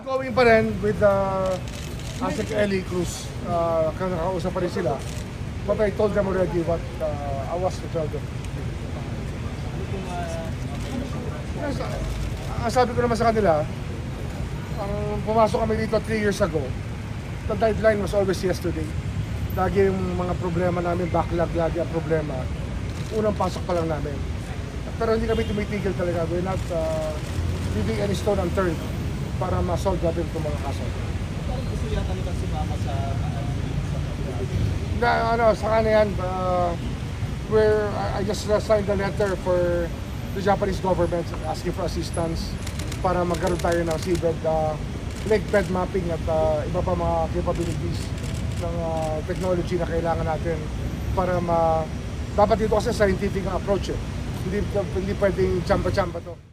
Going pa rin with Asik Eli Cruz. Kakausap pa rin sila. But I told them already what I was to tell them. Yes, ang sabi ko naman sa kanila, ang pumasok kami dito 3 years ago, the deadline was always yesterday. Lagi yung mga problema namin, backlog lagi ang problema. Unang pasok pa lang namin. Pero hindi kami tumitigil talaga. We're not leaving any stone unturned para ma-solve natin itong mga kaso. Parang gusto yata nila sumama sa Sa kanya yan, I just signed a letter for the Japanese government asking for assistance para magkaroon tayo ng seabed, lake bed mapping at iba pa mga capabilities ng technology na kailangan natin para dapat dito kasi scientific ang approach eh. Hindi pwedeng chamba-chamba to.